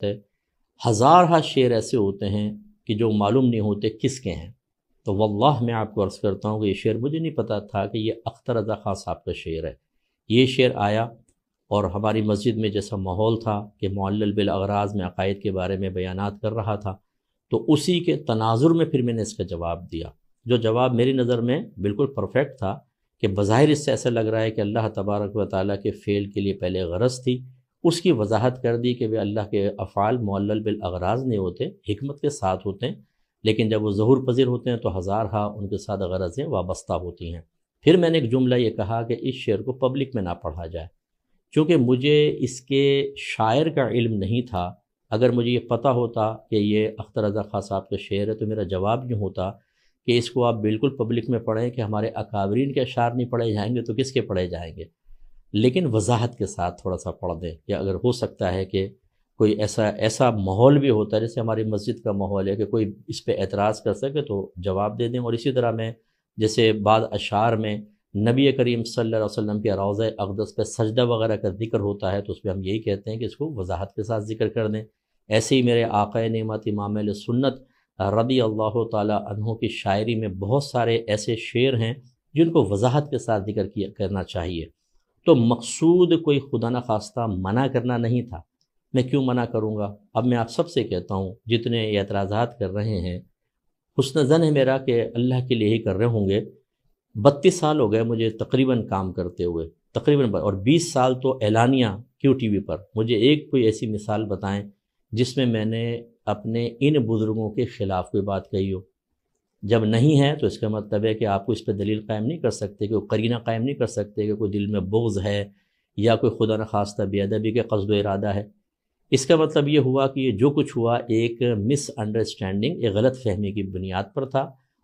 ہے، ہزارہ شعر ایسے ہوتے ہیں کہ جو معلوم نہیں ہوتے کس کے ہیں۔ تو واللہ میں آپ کو عرض کرتا ہوں کہ یہ شعر مجھے نہیں پتہ تھا کہ یہ اختر رضا خان صاحب کا شعر ہے۔ یہ شعر آیا اور ہماری مسجد میں جیسا ماحول تھا کہ معلل بالاغراض میں عقائد کے بارے میں بیانات کر رہا تھا، تو اسی کے تناظر میں پھر میں نے اس کا جواب دیا، جو جواب میری نظر میں بالکل پرفیکٹ تھا کہ بظاہر اس سے ایسا لگ رہا ہے کہ اللہ تبارک و تعالیٰ کے فعل کے لیے پہلے غرض تھی، اس کی وضاحت کر دی کہ وہ اللہ کے افعال معلل بالاغراض نہیں ہوتے، حکمت کے ساتھ ہوتے ہیں، لیکن جب وہ ظہور پذیر ہوتے ہیں تو ہزارہ ان کے ساتھ غرضیں وابستہ ہوتی ہیں۔ پھر میں نے ایک جملہ یہ کہا کہ اس شعر کو پبلک میں نہ پڑھا جائے، چونکہ مجھے اس کے شاعر کا علم نہیں تھا۔ اگر مجھے یہ پتہ ہوتا کہ یہ اختر رضا خان صاحب کا شعر ہے تو میرا جواب یوں ہوتا کہ اس کو آپ بالکل پبلک میں پڑھیں کہ ہمارے اکابرین کے اشعار نہیں پڑھے جائیں گے تو کس کے پڑھے جائیں گے، لیکن وضاحت کے ساتھ تھوڑا سا پڑھ دیں، یا اگر ہو سکتا ہے کہ کوئی ایسا ماحول بھی ہوتا ہے جیسے ہماری مسجد کا ماحول ہے کہ کوئی اس پہ اعتراض کر سکے تو جواب دے دیں۔ اور اسی طرح میں جیسے بعض اشعار میں نبی کریم صلی اللہ علیہ وسلم کے روضہ اقدس پہ سجدہ وغیرہ کا ذکر ہوتا ہے تو اس پہ ہم یہی کہتے ہیں کہ اس کو وضاحت کے ساتھ ذکر کر دیں۔ ایسے ہی میرے آقا نعمت امام اہل سنت رضی اللہ تعالیٰ عنہ کی شاعری میں بہت سارے ایسے شعر ہیں جن کو وضاحت کے ساتھ ذکر کرنا چاہیے۔ تو مقصود کوئی خدا نخواستہ منع کرنا نہیں تھا، میں کیوں منع کروں گا؟ اب میں آپ سب سے کہتا ہوں جتنے یہ اعتراضات کر رہے ہیں، حسن ظن ہے میرا کہ اللہ کے لیے ہی کر رہے ہوں گے۔ 32 سال ہو گئے مجھے تقریباً کام کرتے ہوئے، تقریباً، اور 20 سال تو اعلانیہ کیو ٹی وی پر۔ مجھے ایک کوئی ایسی مثال بتائیں جس میں نے اپنے ان بزرگوں کے خلاف کوئی بات کہی ہو۔ جب نہیں ہے تو اس کا مطلب ہے کہ آپ کو اس پہ دلیل قائم نہیں کر سکتے، کہ قرینہ قائم نہیں کر سکتے کہ کوئی دل میں بغض ہے یا کوئی خدا نخواستہ بے ادبی کے قصد و ارادہ ہے۔ اس کا مطلب یہ ہوا کہ یہ جو کچھ ہوا ایک مس انڈرسٹینڈنگ، ایک غلط فہمی کی بنیاد پر تھا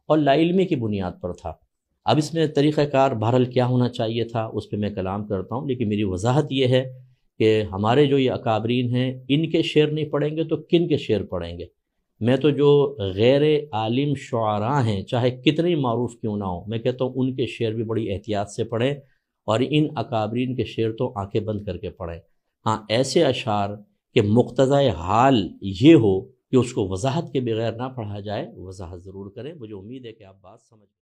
اور لا علمی کی بنیاد پر تھا۔ اب اس میں طریقہ کار بہرحال کیا ہونا چاہیے تھا اس پہ میں کلام کرتا ہوں، لیکن میری وضاحت یہ ہے کہ ہمارے جو یہ اکابرین ہیں ان کے شعر نہیں پڑھیں گے تو کن کے شعر پڑھیں گے؟ میں تو جو غیر عالم شعراء ہیں چاہے کتنے معروف کیوں نہ ہوں، میں کہتا ہوں ان کے شعر بھی بڑی احتیاط سے پڑھیں، اور ان اکابرین کے شعر تو آنکھیں بند کر کے پڑھیں۔ ہاں ایسے اشعار کہ مقتضۂ حال یہ ہو کہ اس کو وضاحت کے بغیر نہ پڑھا جائے، وضاحت ضرور کریں۔ مجھے امید ہے کہ آپ بات سمجھ